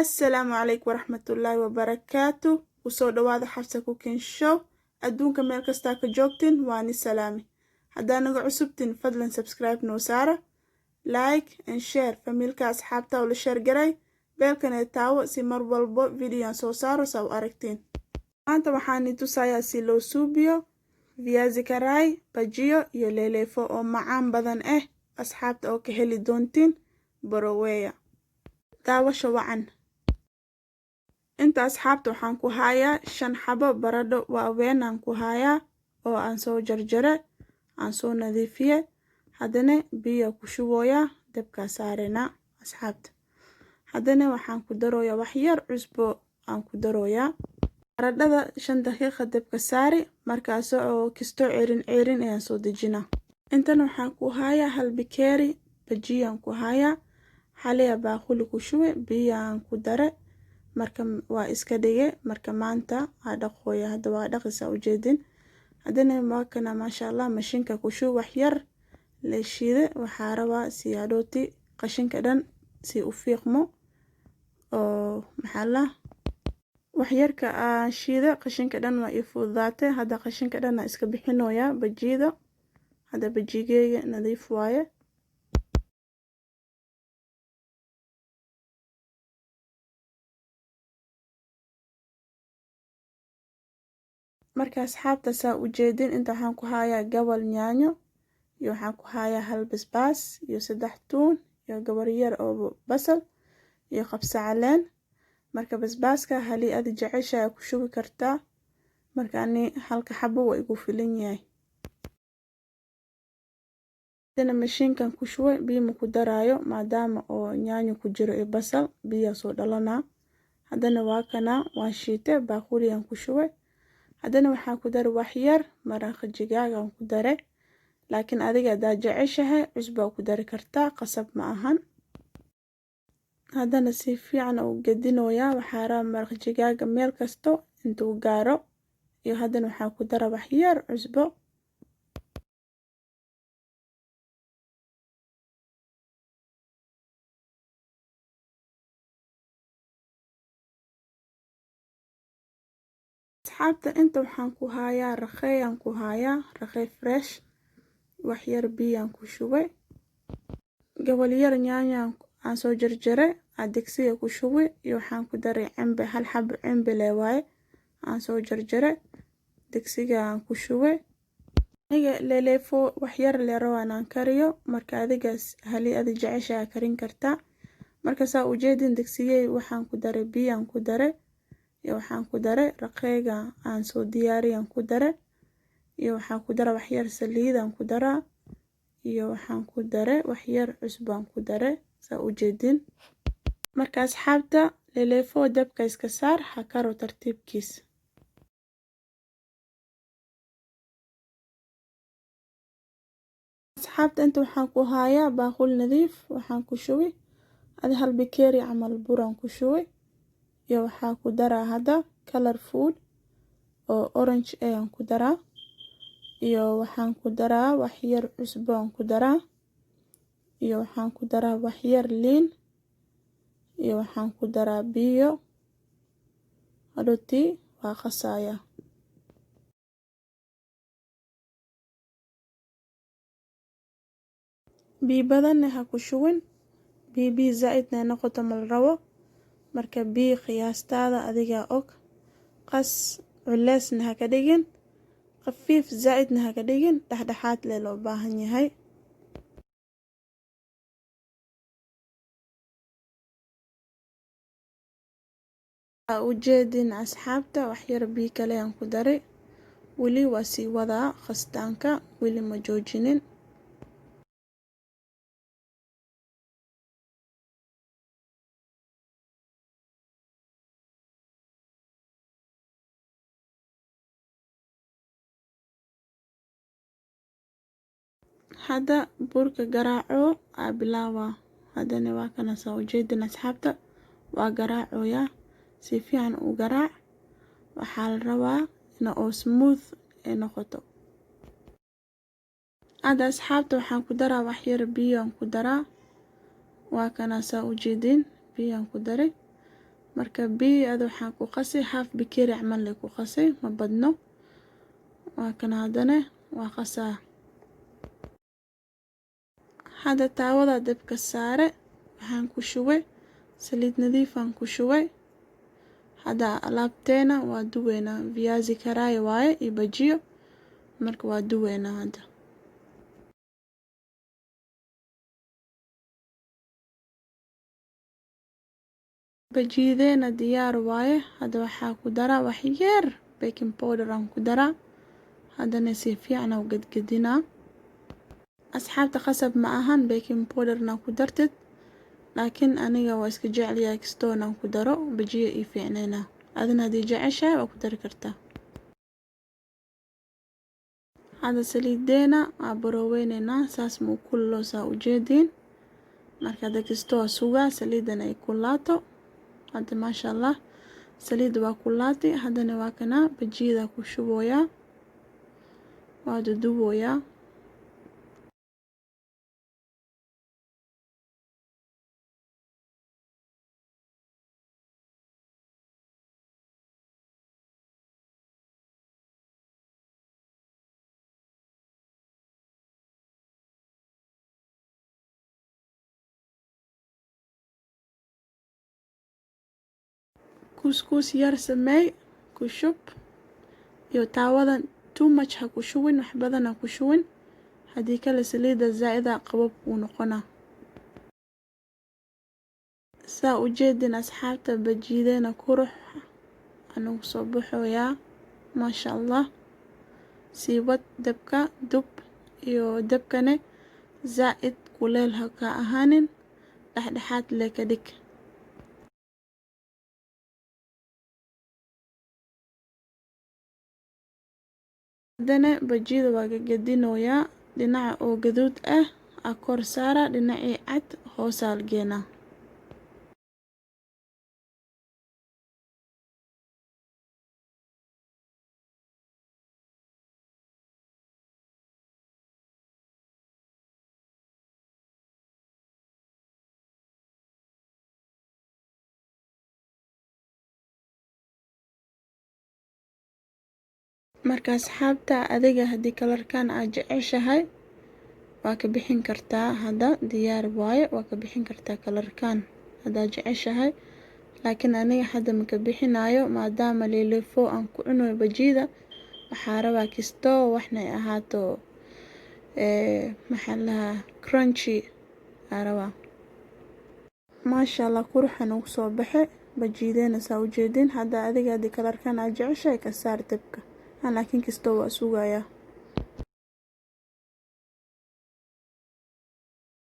Assalaamu calaykum waraxmatullaahi wabarakaatu. Kusoo dhawaada Xafsa Cooking Show. Adduunka meel kastaa ka joogtin waa ni salaami. Haddaa naga cusubtin fadlan subscribe noo saara, like and share familka asxaabta oo la share garay, beelkan ee taawo si mar walbo videoan soo saaro saa u aragtiin. Maanta waxaan i tusayaa si loo suubiyo viazi karai, bajio iyo leeleefo oo macaan badan asxaabta oo ka heli doontiin Boroweya. Daawasho wacan. Inta asxaabta waxaan ku hayaa 5 xabo baradho waaweyn aan ku hayaa oo aan soo jarjare, aan soo nadiifiye, haddana biyo ku shubooyaa dabka saarena asxaabta. Haddana waxaan ku darooyaa wax yar cusbo aan ku darooyaa. Baradhada 5 daqiiqo dabka saari, markaas oo kisto ceerin ayaan soo dejinaa. Intan waxaan ku hayaa hal bikeeri bajiyo aan ku hayaa, xalaya baaquli ku shube, biyo aan ku dare, marka waa iska dhige, marka maanta dhaqooya hadda waa dhaqisa u jeedin. Haddana maakana maasha Allah mashiinka ku shub wax yar la shiide, waxaa rabaa si hadhooti qashinka dhan si u fiiqmo oo maxalla wax yarka shiide qashinka dhan waa i fududaate. Hadda qashinka dhan iska bixinooya bajida. Hadda bajigeega nadiif waaye. Marka asxaabta saa u jeedin inta waxaan ku hayaa gabal yaanyo iyo waxaan ku hayaa hal basbaas iyo 3 tuun iyo gabar yar oo basal iyo qabsa caleen. Marka basbaaska hali aad jeceshahay ku shubi kartaa, marka ani halka xabo waa igu filan yahay. Haddana mashiinkan ku shubay biyo ma ku daraayo maadaama oo yaanyo ku jiro iyo basal biyo soo dhalanaa. Haddana waa kana waan shiite baaquliyaan ku shubay. Haddana waxaan ku daray wax yar maraq jigaaga aan ku daray, laakiin adiga hadaa jeceshahay cusbo ku dari kartaa, qasab ma ahan. Haddana si fiican u gedinooyaa, waxaa rabaa maraq jigaaga meel kasto intuu gaaro, iyo haddana waxaan ku daray wax yar cusbo. Asxaabta inta waxaan ku hayaa raqey aan ku hayaa, raqey fresh, wax yar biyo aan ku shubay. Gabal yar yaanyo aan soo jarjare digsiga ku shubay iyo waxaan ku daray cambe, hal xabo cambe leh waaye aan soo jarjare digsiga aan ku shubay. Aniga leeleefo wax yar le rawaan aan kariyo, marka adigaas hali aad jeceshahay karin kartaa. Marka saa u jeedin digsigay waxaan ku daray biyo aan ku daray iyo waxaan ku daray raqeyga aan soo diyaariyay ku daray iyo waxaan ku daray wax yar saliid aan ku daraa iyo waxaan ku daray wax yar cusbo aan ku daray saa u jeedin. Marka asxaabta leeleefo dabka iska saar ha karo tartiibkiis. Asxaabta inta waxaan ku hayaa baaqul nadiif, waxaan ku shubay hal bikeeri camal bur aan ku shubay iyo waxaan ku daraa hadda color food oo orange aan ku daraa iyo waxaan ku daraa wax yar cusbo aan ku daraa iyo waxaan ku daraa wax yar liin iyo waxaan ku daraa biyo. Hadhooti waa qasaya. biyo badan ha ku shubin, biyo zaidna noqoto mal rabo, marka biyo qiyaastaada adiga og. Qas culeysna ha ka dhigin, khafiif zaidna ha ka dhigin, dhexdhexaad loo baahan yahay. u jeedin asxaabta wax yar biyo kale aan ku daray, weli waa sii wadaa qastaanka, weli ma joojinin. Hadda burka garaaco bilaawa. Haddana waa kana saa u jeedin asxaabta waa garaacoya si fiican u garaac. Waxaa la rabaa in oo smooth noqoto. Hadda asxaabta waxaan ku daraa wax yar biyo aan ku daraa, waa kana saa u jeedin biyo aan ku daray. marka biyo waxaan ku qasay half bakeeri camal ku qasay ma badno waa kan hadana waa qasaa hada taawada dabka saare waxaan ku shubay saliid nadiif aan ku shubay hada alaabteena waa duweena viazi karai waaye iyo bajiyo marka waa duweena hada bajiyadeena diyaar waaye hada waxaa ku daraa wax yar baking powder aan ku daraa hadana si fiican u gadgadinaa asxaabta qasab ma ahan baking powder na ku dartid laakiin aniga waa iska jeclahay kastoona ku daro bajiyo iyo fiicneena adina hadii jeceshahay waa ku dari kartaa hada saliideena waa boroweynena saas muu kululoo saa u jeedin marka dadkastoo sugaa saliidana ay kulaato hada maasha Allah saliid waa kulaatay hadana waa kana bajiyada ku shubooyaa waa duduboyaa couscous yar sameey ku shub iyo taawadan too much ha ku shubin wax badan ha ku shubin hadii kale saliida zaa'ida qabab uu noqonaa saa u jeedin asxaabta bajiyadeena qurux anigu soo baxooyaa maasha Allah siibad dabka dub iyo dabkane zaa'id kuleel ha ka ahaanin dhexdhexaad le ka dhig hadana bajiyada waa gadgadinooyaa dhinaca oo gaduud ah kor saara dhinacii cad hoos algeena marka asxaabta adiga hadii kalarkan aad jeceshahay waa ka bixin kartaa hada diyaar waaye waa ka bixin kartaa kalarkan hada jeceshahay laakiin aniga hada ma ka bixinaayo maadaama leelefo aan ku cuno bajiyada waxaa rabaa kisto waxna ahaato maxaa crunchy araba maasha Allah quruxan uu soo baxay bajiyadeena saa u jeedin hada adiga hadii kalarkan aad jeceshahay ka saar dabka laakiin kisto waa sugayaa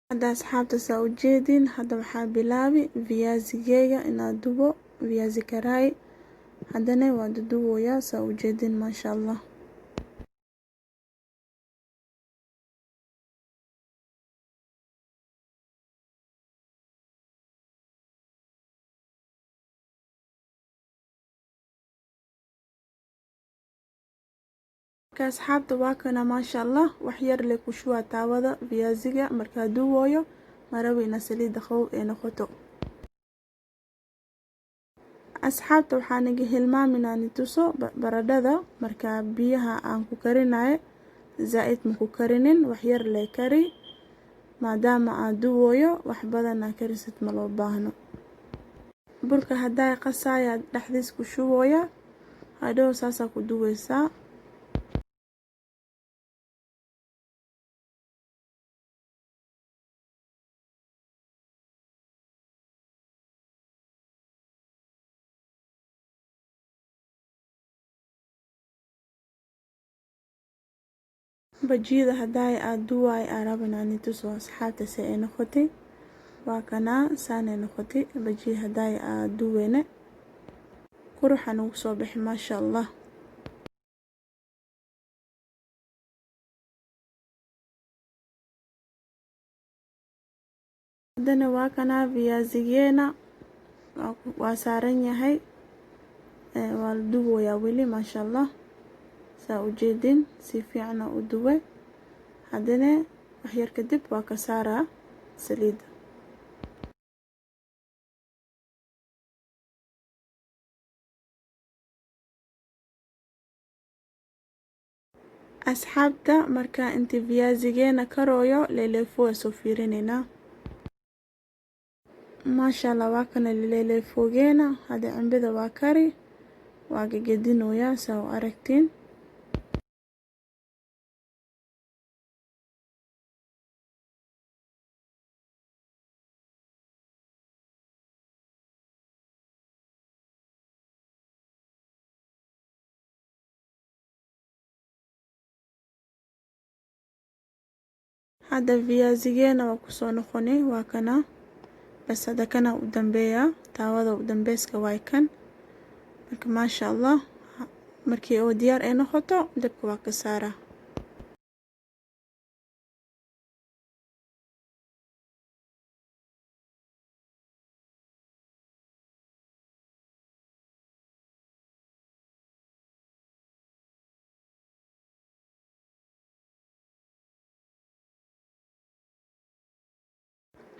hada asxaabta saa u jeedin hada waxaa bilaabi viazi-geyga inaan dubo viazi karai hadana waa duduboyaa saa u jeedin maasha Allah asxaabta waa kana maasha Allah wax yar le ku shuwa taawada viaziga marka duwooyo marawina saliida qabow ee noqoto asxaabta waxaan iga hilmaaminaa tuso baradhada marka biyaha aan ku karinayo zaa'id ma ku karinin wax yar le kari maadaama aan duwooyo wax badan aan karisid ma loo baahno burka haday qasaya dhaxdiis ku shubooya hadhow saasa ku duweysaa bajiyada haday aad duway arabna tuso asxaabta si ay noqotay waa kana saanay noqotay bajiya haday aad duweyne quruxan uu soo bixi maasha Allah hadana waa kana viazi-geena waa saaran yahay waa la duwaya weli maasha Allah saa u jeedin si fiican u duway hadana wax yar kadib waa ka saaraa saliida asxaabta marka inta viazigeena karooyo leeleefooga soo fiirinayna. maasha allah waa kana leeleefoogeena hada cambida waa kari waa gagadinooyaa saa u aragtiin. hada viazigeena waa kusoo noqonay waa kana bas hada kana u dambeeya taawada u dambeyska waa kan marka maasha allah markii oo diyaar ay noqoto dabka waa ka saaraa.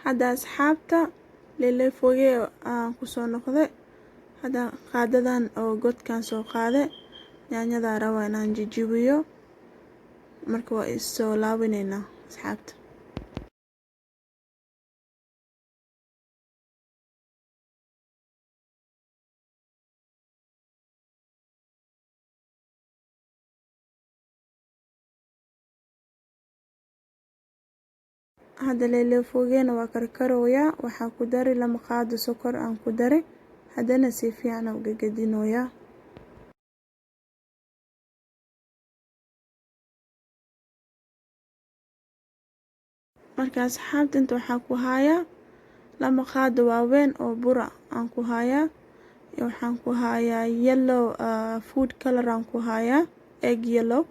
hada asxaabta leeleefooge aan kusoo noqday hada qaadadan oo godkan soo qaade yaanyada raba inaan jijibiyo marka waa isoo laabinaynaa asxaabta. hada leeleefoogeena waa karkarooyaa waxaa ku dari lama qaado sokor aan ku daray hadana si fiican u gagadinooyaa. marka asxaabta inta waxaa ku hayaa lama qaado waaweyn oo bura aan ku hayaa iyo waxaan ku hayaa yellow food color aan ku hayaa egg yellow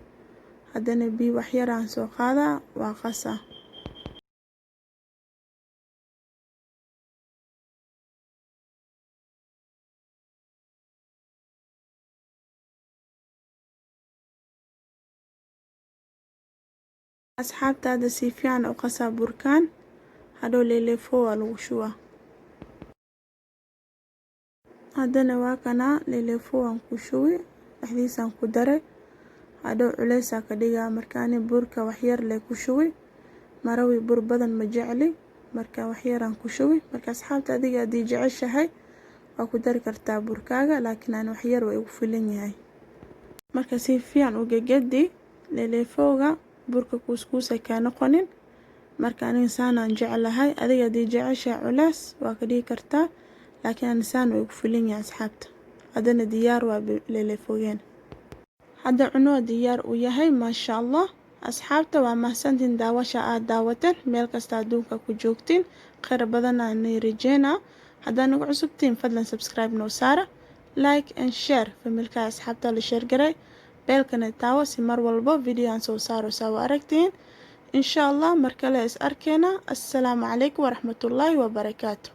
hadana biyo wax yar aan soo qaadaa waa qasaa. asxaabta hada si fiican u qasaa burkaan hadhow leeleefoo waa lagu shubaa. hadana waa kana leeleefoo aan ku shubi dhexdiisaan ku daray hadhow culeysaa ka dhigaa markaani burka wax yar lee ku shubi marawi bur badan ma jecli marka wax yaraan ku shubi. marka asxaabta adiga haddii jeceshahay waa ku dari kartaa burkaaga laakiin aan wax yar way ugu filan yahay. marka si fiican u gagadi leeleefooga burka kuuskuusa kaa noqonin marka aniga saanaan jeclahay adiga haddii jeceshahay culeys waa ka dhigi kartaa laakiin aan saan way ugu filan yahay asxaabta. hadana diyaar waa leeleefoogeena hada cuno diyaar u yahay maasha allah. asxaabta waa mahadsantiin daawasha aad daawateen meel kasta adduunka ku joogtiin khayr badan aan rajeynaa. haddaan ugu cusubtiin fadlan subscribe noo saara like and share familka asxaabta la share garay beelkana taawo si mar walba video aan soo saaro saa u aragtiin insha allah mar kale is arkeena. assalaamu calaykum waraxmatullaahi wabarakaatu.